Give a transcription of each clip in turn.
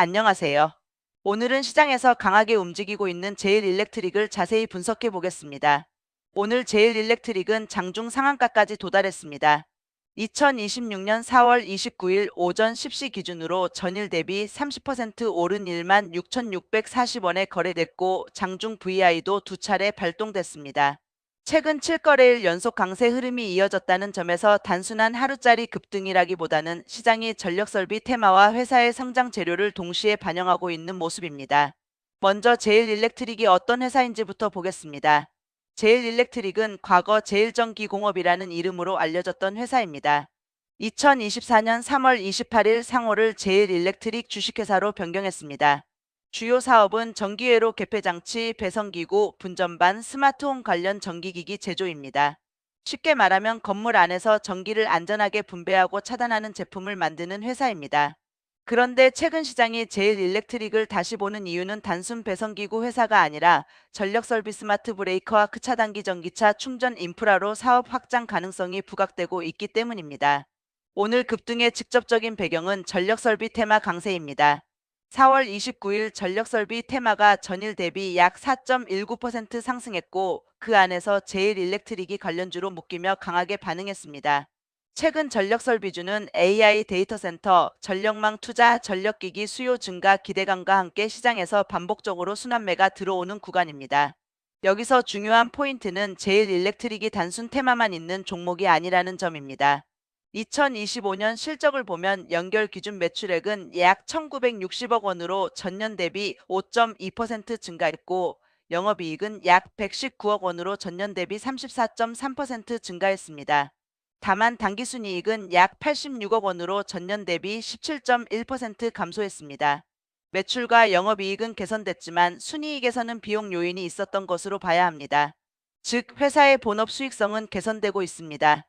안녕하세요. 오늘은 시장에서 강하게 움직이고 있는 제일 일렉트릭을 자세히 분석해 보겠습니다. 오늘 제일 일렉트릭은 장중 상한가까지 도달했습니다. 2026년 4월 29일 오전 10시 기준으로 전일 대비 30% 오른 16,640원에 거래됐고 장중 VI도 두 차례 발동됐습니다. 최근 7거래일 연속 강세 흐름이 이어졌다는 점에서 단순한 하루짜리 급등이라기보다는 시장이 전력설비 테마와 회사의 성장 재료를 동시에 반영하고 있는 모습입니다. 먼저 제일일렉트릭이 어떤 회사인지부터 보겠습니다. 제일일렉트릭은 과거 제일전기공업이라는 이름으로 알려졌던 회사입니다. 2024년 3월 28일 상호를 제일일렉트릭 주식회사로 변경했습니다. 주요 사업은 전기회로 개폐장치, 배선기구, 분전반, 스마트홈 관련 전기기기 제조입니다. 쉽게 말하면 건물 안에서 전기를 안전하게 분배하고 차단하는 제품을 만드는 회사입니다. 그런데 최근 시장이 제일 일렉트릭을 다시 보는 이유는 단순 배선기구 회사가 아니라 전력설비 스마트 브레이커와 크차단기 전기차 충전 인프라로 사업 확장 가능성이 부각되고 있기 때문입니다. 오늘 급등의 직접적인 배경은 전력설비 테마 강세입니다. 4월 29일 전력설비 테마가 전일 대비 약 4.19% 상승했고 그 안에서 제일 일렉트릭이 관련주로 묶이며 강하게 반응했습니다. 최근 전력설비주는 AI 데이터 센터, 전력망 투자, 전력기기 수요 증가 기대감과 함께 시장에서 반복적으로 순환매가 들어오는 구간입니다. 여기서 중요한 포인트는 제일 일렉트릭이 단순 테마만 있는 종목이 아니라는 점입니다. 2025년 실적을 보면 연결 기준 매출액은 약 1,960억 원으로 전년 대비 5.2% 증가했고 영업이익은 약 119억 원으로 전년 대비 34.3% 증가했습니다. 다만 당기순이익은 약 86억 원으로 전년 대비 17.1% 감소했습니다. 매출과 영업이익은 개선됐지만 순이익에서는 비용 요인이 있었던 것으로 봐야 합니다. 즉 회사의 본업 수익성은 개선되고 있습니다.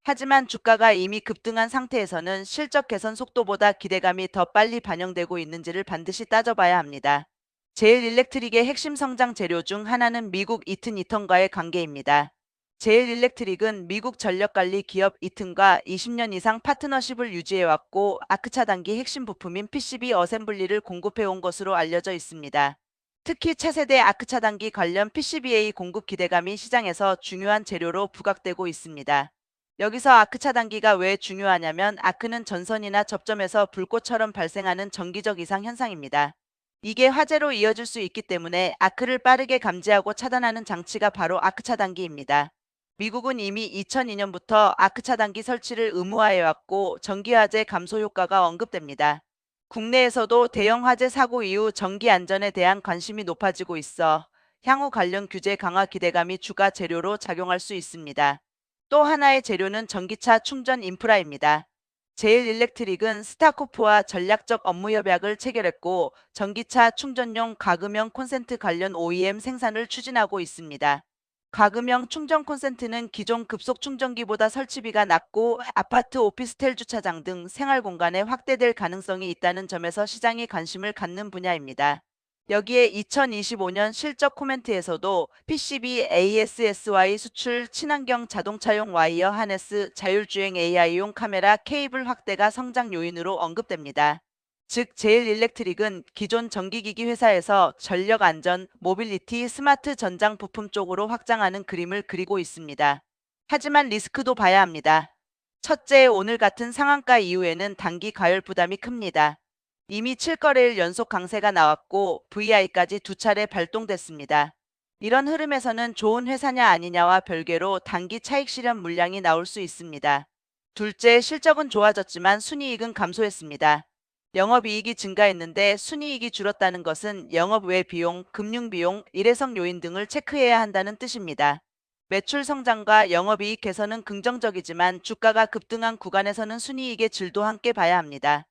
하지만 주가가 이미 급등한 상태에서는 실적 개선 속도보다 기대감이 더 빨리 반영되고 있는지를 반드시 따져봐야 합니다. 제일 일렉트릭의 핵심 성장 재료 중 하나는 미국 이튼 이턴과의 관계입니다. 제일 일렉트릭은 미국 전력관리 기업 이튼과 20년 이상 파트너십을 유지해왔고 아크차 단기 핵심 부품인 PCB 어셈블리를 공급해온 것으로 알려져 있습니다. 특히 차세대 아크차 단기 관련 PCBA 공급 기대감이 시장에서 중요한 재료로 부각되고 있습니다. 여기서 아크 차단기가 왜 중요하냐면 아크는 전선이나 접점에서 불꽃처럼 발생하는 정기적 이상 현상입니다. 이게 화재로 이어질 수 있기 때문에 아크를 빠르게 감지하고 차단하는 장치가 바로 아크 차단기입니다. 미국은 이미 2002년부터 아크 차단기 설치를 의무화해왔고 전기 화재 감소 효과가 언급됩니다. 국내에서도 대형 화재 사고 이후 전기 안전에 대한 관심이 높아지고 있어 향후 관련 규제 강화 기대감이 주가 재료로 작용할 수 있습니다. 또 하나의 재료는 전기차 충전 인프라입니다. 제일 일렉트릭은 스타코프와 전략적 업무 협약을 체결했고 전기차 충전용 가금형 콘센트 관련 OEM 생산을 추진하고 있습니다. 가금형 충전 콘센트는 기존 급속 충전기보다 설치비가 낮고 아파트 오피스텔 주차장 등 생활 공간에 확대될 가능성이 있다는 점에서 시장이 관심을 갖는 분야입니다. 여기에 2025년 실적 코멘트에서도 PCB ASSY 수출, 친환경 자동차용 와이어 하네스, 자율주행 AI용 카메라, 케이블 확대가 성장 요인으로 언급됩니다. 즉 제일 일렉트릭은 기존 전기기기 회사에서 전력 안전, 모빌리티, 스마트 전장 부품 쪽으로 확장하는 그림을 그리고 있습니다. 하지만 리스크도 봐야 합니다. 첫째, 오늘 같은 상한가 이후에는 단기 가열 부담이 큽니다. 이미 7거래일 연속 강세가 나왔고 VI까지 두 차례 발동됐습니다. 이런 흐름에서는 좋은 회사냐 아니냐와 별개로 단기 차익 실현 물량이 나올 수 있습니다. 둘째, 실적은 좋아졌지만 순이익은 감소했습니다. 영업이익이 증가했는데 순이익이 줄었다는 것은 영업 외 비용, 금융 비용, 일회성 요인 등을 체크해야 한다는 뜻입니다. 매출 성장과 영업이익 개선은 긍정적이지만 주가가 급등한 구간에서는 순이익의 질도 함께 봐야 합니다.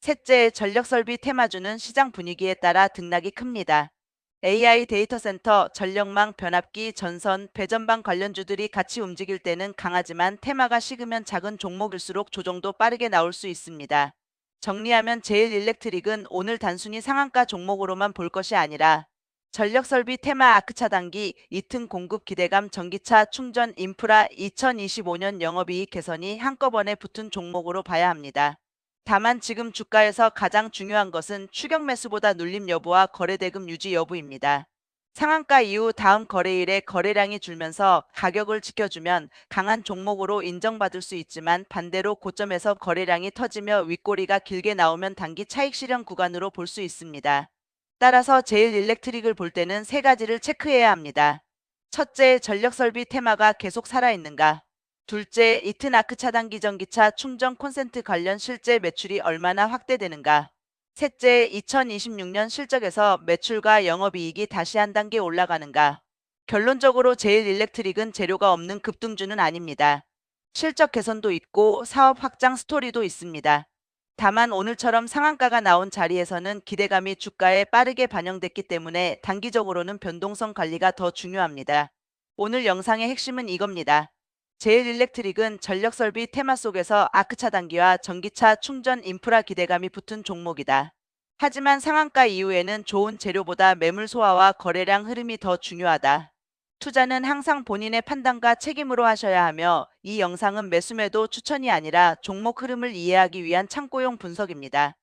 셋째, 전력설비 테마주는 시장 분위기에 따라 등락이 큽니다. AI 데이터 센터, 전력망, 변압기, 전선, 배전방 관련주들이 같이 움직일 때는 강하지만 테마가 식으면 작은 종목일수록 조정도 빠르게 나올 수 있습니다. 정리하면 제일 일렉트릭은 오늘 단순히 상한가 종목으로만 볼 것이 아니라 전력설비 테마 아크차 단기, 이튼 공급 기대감 전기차 충전 인프라 2025년 영업이익 개선이 한꺼번에 붙은 종목으로 봐야 합니다. 다만 지금 주가에서 가장 중요한 것은 추격 매수보다 눌림 여부와 거래 대금 유지 여부입니다. 상한가 이후 다음 거래일에 거래량이 줄면서 가격을 지켜주면 강한 종목으로 인정받을 수 있지만, 반대로 고점에서 거래량이 터지며 윗꼬리가 길게 나오면 단기 차익 실현 구간으로 볼 수 있습니다. 따라서 제일일렉트릭을 볼 때는 세 가지를 체크해야 합니다. 첫째, 전력 설비 테마가 계속 살아있는가? 둘째, 이트나크 차단기 전기차 충전 콘센트 관련 실제 매출이 얼마나 확대되는가? 셋째, 2026년 실적에서 매출과 영업이익이 다시 한 단계 올라가는가? 결론적으로 제일일렉트릭은 재료가 없는 급등주는 아닙니다. 실적 개선도 있고 사업 확장 스토리도 있습니다. 다만 오늘처럼 상한가가 나온 자리에서는 기대감이 주가에 빠르게 반영됐기 때문에 단기적으로는 변동성 관리가 더 중요합니다. 오늘 영상의 핵심은 이겁니다. 제일일렉트릭은 전력설비 테마 속에서 아크 차단기와 전기차 충전 인프라 기대감이 붙은 종목이다. 하지만 상한가 이후에는 좋은 재료보다 매물 소화와 거래량 흐름이 더 중요하다. 투자는 항상 본인의 판단과 책임으로 하셔야 하며, 이 영상은 매수매도 추천이 아니라 종목 흐름을 이해하기 위한 참고용 분석입니다.